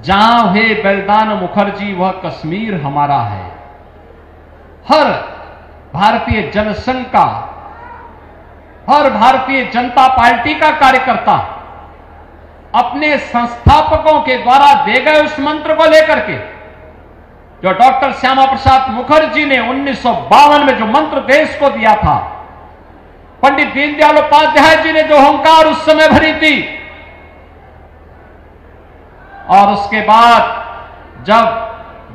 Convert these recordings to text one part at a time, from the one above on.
जहां हुए बलिदान मुखर्जी वह कश्मीर हमारा है। हर भारतीय जनसंघ का, हर भारतीय जनता पार्टी का कार्यकर्ता अपने संस्थापकों के द्वारा दे गए उस मंत्र को लेकर के, जो डॉक्टर श्यामा प्रसाद मुखर्जी ने 1952 में जो मंत्र देश को दिया था, पंडित दीनदयाल उपाध्याय जी ने जो हुंकार उस समय भरी थी, और उसके बाद जब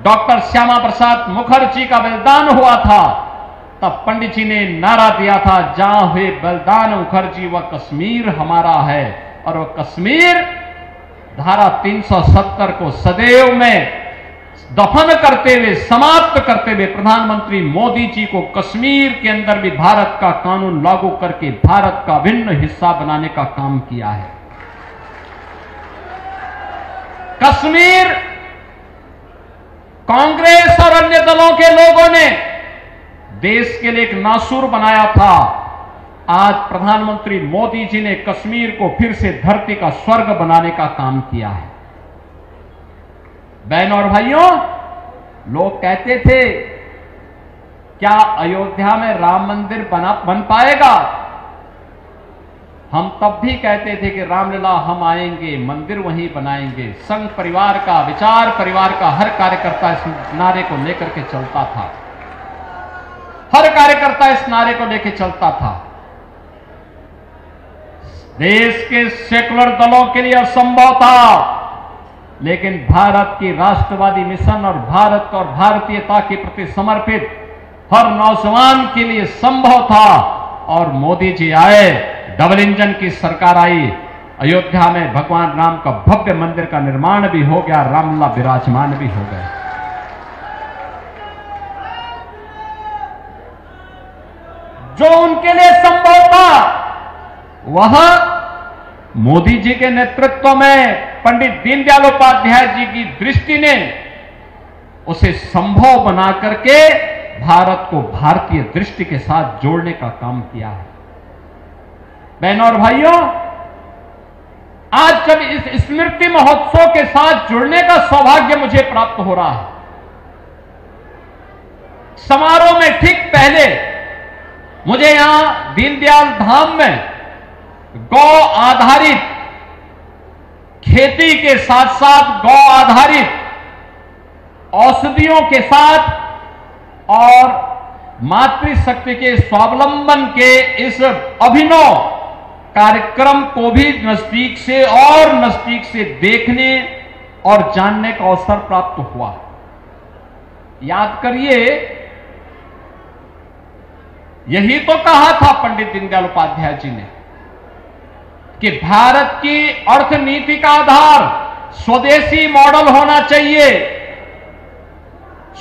डॉक्टर श्यामा प्रसाद मुखर्जी का बलिदान हुआ था, तब पंडित जी ने नारा दिया था, जहां हुए बलिदान मुखर्जी वह कश्मीर हमारा है। और वह कश्मीर धारा 370 को सदैव में दफन करते हुए, समाप्त करते हुए प्रधानमंत्री मोदी जी को कश्मीर के अंदर भी भारत का कानून लागू करके भारत का भिन्न हिस्सा बनाने का काम किया है। कश्मीर कांग्रेस और अन्य दलों के लोगों ने देश के लिए एक नासूर बनाया था। आज प्रधानमंत्री मोदी जी ने कश्मीर को फिर से धरती का स्वर्ग बनाने का काम किया है। बहनों और भाइयों, लोग कहते थे क्या अयोध्या में राम मंदिर बन पाएगा? हम तब भी कहते थे कि रामलला हम आएंगे, मंदिर वहीं बनाएंगे। संघ परिवार का, विचार परिवार का हर कार्यकर्ता इस नारे को लेकर के चलता था, हर कार्यकर्ता इस नारे को लेकर चलता था। देश के सेकुलर दलों के लिए असंभव था, लेकिन भारत की राष्ट्रवादी मिशन और भारत और भारतीयता के प्रति समर्पित हर नौजवान के लिए संभव था। और मोदी जी आए, डबल इंजन की सरकार आई, अयोध्या में भगवान राम का भव्य मंदिर का निर्माण भी हो गया, रामलला विराजमान भी हो गए। जो उनके लिए संभव था वह मोदी जी के नेतृत्व में पंडित दीनदयाल उपाध्याय जी की दृष्टि ने उसे संभव बना करके भारत को भारतीय दृष्टि के साथ जोड़ने का काम किया है। बहनों और भाइयों, आज जब इस स्मृति महोत्सव के साथ जुड़ने का सौभाग्य मुझे प्राप्त हो रहा है, समारोह में ठीक पहले मुझे यहां दीनदयाल धाम में गौ आधारित खेती के साथ साथ गौ आधारित औषधियों के साथ और मातृशक्ति के स्वावलंबन के इस अभिनव कार्यक्रम को भी नजदीक से देखने और जानने का अवसर प्राप्त हुआ। याद करिए, यही तो कहा था पंडित दीनदयाल उपाध्याय जी ने कि भारत की अर्थनीति का आधार स्वदेशी मॉडल होना चाहिए,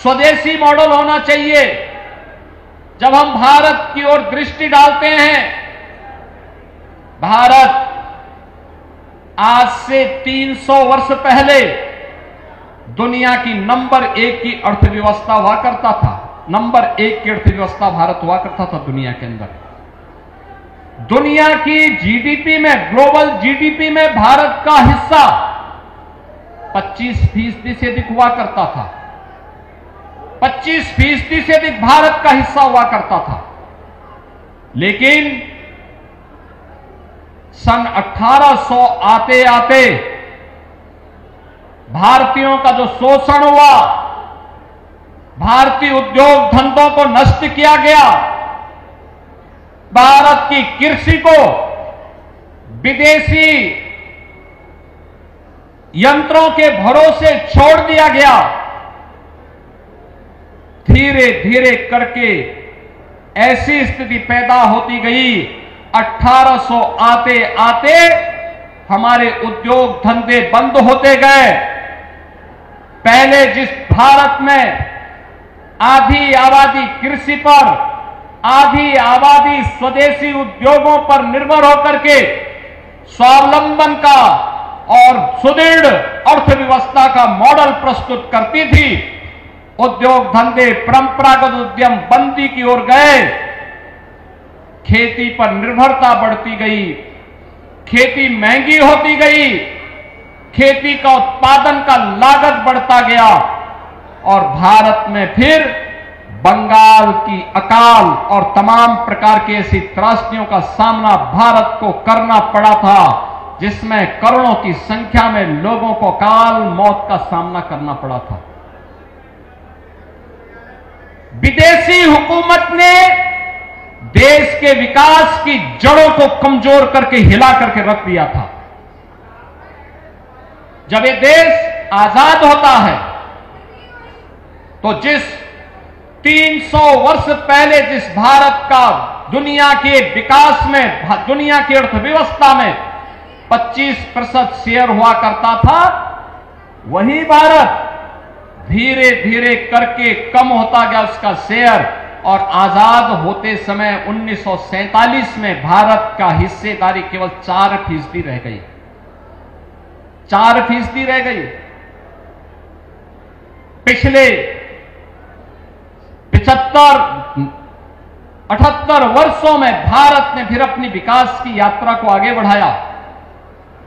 स्वदेशी मॉडल होना चाहिए। जब हम भारत की ओर दृष्टि डालते हैं, भारत आज से 300 वर्ष पहले दुनिया की नंबर 1 की अर्थव्यवस्था हुआ करता था। नंबर 1 की अर्थव्यवस्था भारत हुआ करता था दुनिया के अंदर। दुनिया की जीडीपी में, ग्लोबल जीडीपी में भारत का हिस्सा 25% से अधिक हुआ करता था। 25% से अधिक भारत का हिस्सा हुआ करता था। लेकिन सन 1800 आते आते भारतीयों का जो शोषण हुआ, भारतीय उद्योग धंधों को नष्ट किया गया, भारत की कृषि को विदेशी यंत्रों के भरोसे छोड़ दिया गया। धीरे धीरे करके ऐसी स्थिति पैदा होती गई, 1800 आते आते हमारे उद्योग धंधे बंद होते गए। पहले जिस भारत में आधी आबादी कृषि पर, आधी आबादी स्वदेशी उद्योगों पर निर्भर होकर के स्वावलंबन का और सुदृढ़ अर्थव्यवस्था का मॉडल प्रस्तुत करती थी, उद्योग धंधे, परंपरागत उद्यम बंदी की ओर गए। खेती पर निर्भरता बढ़ती गई, खेती महंगी होती गई, खेती का उत्पादन का लागत बढ़ता गया और भारत में फिर बंगाल की अकाल और तमाम प्रकार की ऐसी त्रासदियों का सामना भारत को करना पड़ा था, जिसमें करोड़ों की संख्या में लोगों को अकाल मौत का सामना करना पड़ा था। विदेशी हुकूमत ने देश के विकास की जड़ों को कमजोर करके हिला करके रख दिया था। जब ये देश आजाद होता है तो जिस 300 वर्ष पहले जिस भारत का दुनिया के विकास में, दुनिया की अर्थव्यवस्था में 25% शेयर हुआ करता था, वही भारत धीरे धीरे करके कम होता गया उसका शेयर, और आजाद होते समय 1947 में भारत का हिस्सेदारी केवल 4% रह गई। 4% रह गई। पिछले 75-78 वर्षों में भारत ने फिर अपनी विकास की यात्रा को आगे बढ़ाया,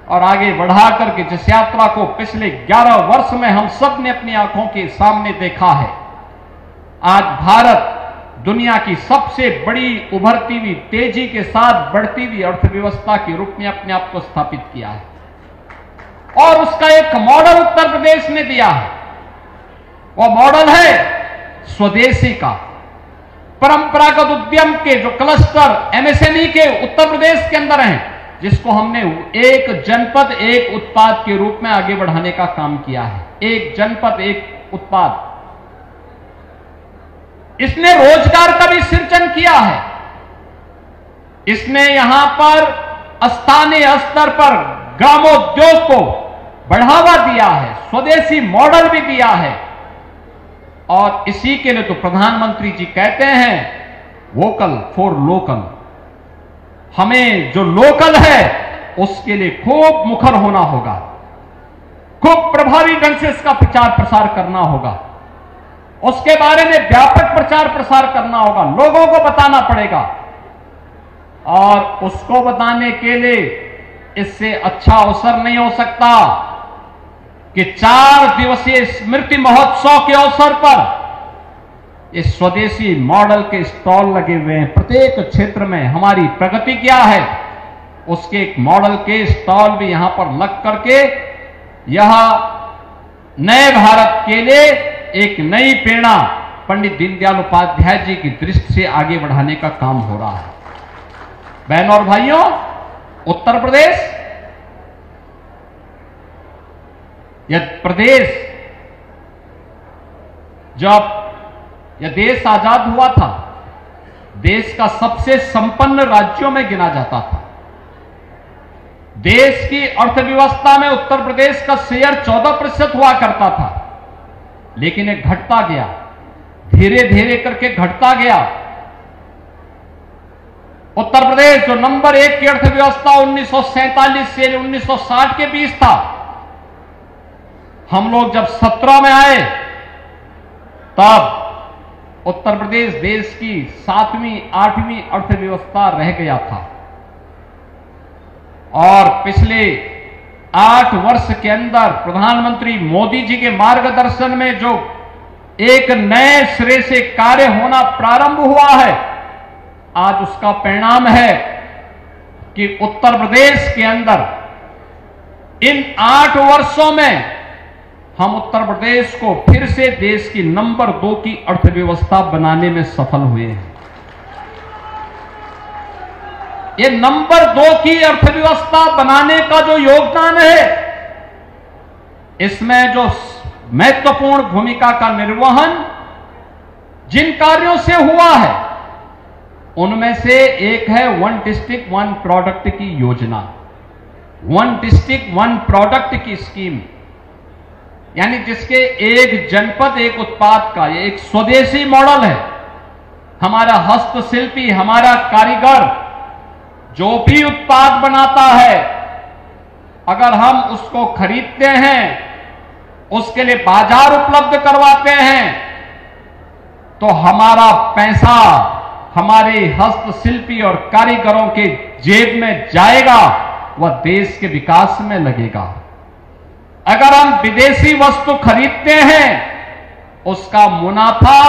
और आगे बढ़ा करके जिस यात्रा को पिछले 11 वर्ष में हम सब ने अपनी आंखों के सामने देखा है, आज भारत दुनिया की सबसे बड़ी उभरती हुई, तेजी के साथ बढ़ती हुई अर्थव्यवस्था के रूप में अपने आप को स्थापित किया है। और उसका एक मॉडल उत्तर प्रदेश ने दिया है। वो मॉडल है स्वदेशी का। परंपरागत उद्यम के जो क्लस्टर एमएसएमई के उत्तर प्रदेश के अंदर हैं, जिसको हमने एक जनपद एक उत्पाद के रूप में आगे बढ़ाने का काम किया है। एक जनपद एक उत्पाद, इसने रोजगार का भी सृजन किया है। इसने यहां पर स्थानीय स्तर पर ग्रामोद्योग को बढ़ावा दिया है, स्वदेशी मॉडल भी दिया है। और इसी के लिए तो प्रधानमंत्री जी कहते हैं वोकल फॉर लोकल। हमें जो लोकल है उसके लिए खूब मुखर होना होगा, खूब प्रभावी ढंग से इसका प्रचार प्रसार करना होगा, उसके बारे में व्यापक प्रचार प्रसार करना होगा, लोगों को बताना पड़ेगा। और उसको बताने के लिए इससे अच्छा अवसर नहीं हो सकता कि 4 दिवसीय स्मृति महोत्सव के अवसर पर इस स्वदेशी मॉडल के स्टॉल लगे हुए हैं। प्रत्येक क्षेत्र में हमारी प्रगति क्या है उसके एक मॉडल के स्टॉल भी यहां पर लग करके यह नए भारत के लिए एक नई प्रेरणा पंडित दीनदयाल उपाध्याय जी की दृष्टि से आगे बढ़ाने का काम हो रहा है। बहनों और भाइयों, उत्तर प्रदेश जब यह देश आजाद हुआ था, देश का सबसे संपन्न राज्यों में गिना जाता था। देश की अर्थव्यवस्था में उत्तर प्रदेश का शेयर 14% हुआ करता था, लेकिन यह घटता गया, धीरे धीरे करके घटता गया। उत्तर प्रदेश जो नंबर 1 की अर्थव्यवस्था 1947 से 1960 के बीच था, हम लोग जब 17 में आए तब उत्तर प्रदेश देश की 7वीं 8वीं अर्थव्यवस्था रह गया था। और पिछले 8 वर्ष के अंदर प्रधानमंत्री मोदी जी के मार्गदर्शन में जो एक नए सिरे से कार्य होना प्रारंभ हुआ है, आज उसका परिणाम है कि उत्तर प्रदेश के अंदर इन 8 वर्षों में हम उत्तर प्रदेश को फिर से देश की नंबर 2 की अर्थव्यवस्था बनाने में सफल हुए हैं। ये नंबर 2 की अर्थव्यवस्था बनाने का जो योगदान है, इसमें जो महत्वपूर्ण भूमिका का निर्वहन जिन कार्यों से हुआ है, उनमें से एक है 1 डिस्ट्रिक्ट 1 प्रोडक्ट की योजना, 1 डिस्ट्रिक्ट 1 प्रोडक्ट की स्कीम, यानी जिसके एक जनपद एक उत्पाद का ये एक स्वदेशी मॉडल है। हमारा हस्तशिल्पी, हमारा कारीगर जो भी उत्पाद बनाता है, अगर हम उसको खरीदते हैं, उसके लिए बाजार उपलब्ध करवाते हैं, तो हमारा पैसा हमारे हस्तशिल्पी और कारीगरों के जेब में जाएगा, वह देश के विकास में लगेगा। अगर हम विदेशी वस्तु खरीदते हैं उसका मुनाफा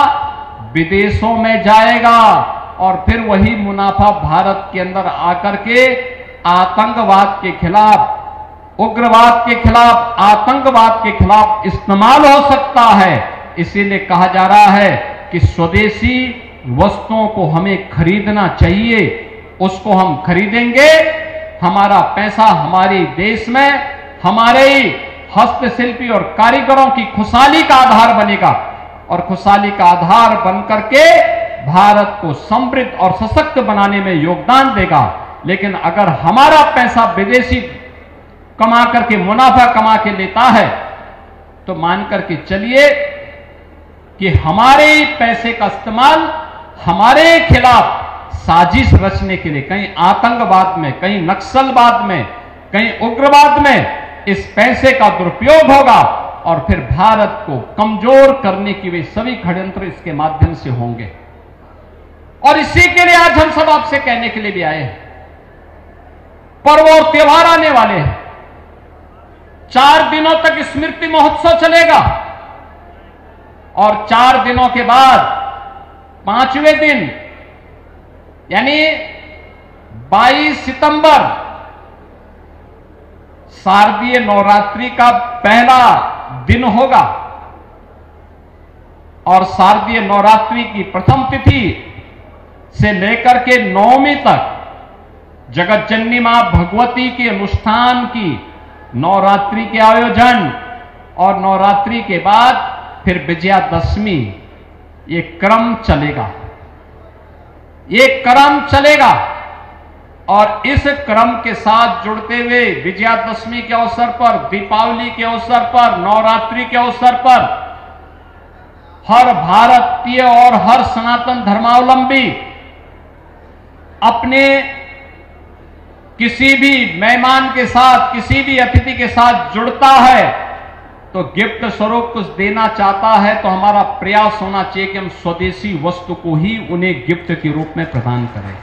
विदेशों में जाएगा और फिर वही मुनाफा भारत के अंदर आकर के आतंकवाद के खिलाफ, उग्रवाद के खिलाफ, आतंकवाद के खिलाफ इस्तेमाल हो सकता है। इसीलिए कहा जा रहा है कि स्वदेशी वस्तुओं को हमें खरीदना चाहिए, उसको हम खरीदेंगे, हमारा पैसा हमारे देश में हमारे ही हस्तशिल्पी और कारीगरों की खुशहाली का आधार बनेगा और खुशहाली का आधार बनकर के भारत को समृद्ध और सशक्त बनाने में योगदान देगा। लेकिन अगर हमारा पैसा विदेशी कमा करके, मुनाफा कमा के लेता है, तो मान करके चलिए कि हमारे पैसे का इस्तेमाल हमारे खिलाफ साजिश रचने के लिए, कहीं आतंकवाद में, कहीं नक्सलवाद में, कहीं उग्रवाद में इस पैसे का दुरुपयोग होगा और फिर भारत को कमजोर करने की वे सभी षड्यंत्र इसके माध्यम से होंगे। और इसी के लिए आज हम सब आपसे कहने के लिए भी आए हैं। पर्व और त्योहार आने वाले हैं, 4 दिनों तक स्मृति महोत्सव चलेगा और 4 दिनों के बाद 5वें दिन यानी 22 सितंबर शारदीय नवरात्रि का पहला दिन होगा और शारदीय नवरात्रि की प्रथम तिथि से लेकर के 9वीं तक जगत जननी मां भगवती के अनुष्ठान की नवरात्रि के आयोजन और नवरात्रि के बाद फिर विजयादशमी, ये क्रम चलेगा, ये क्रम चलेगा। और इस क्रम के साथ जुड़ते हुए विजयादशमी के अवसर पर, दीपावली के अवसर पर, नवरात्रि के अवसर पर हर भारतीय और हर सनातन धर्मावलंबी अपने किसी भी मेहमान के साथ, किसी भी अतिथि के साथ जुड़ता है तो गिफ्ट स्वरूप कुछ देना चाहता है, तो हमारा प्रयास होना चाहिए कि हम स्वदेशी वस्तु को ही उन्हें गिफ्ट के रूप में प्रदान करें।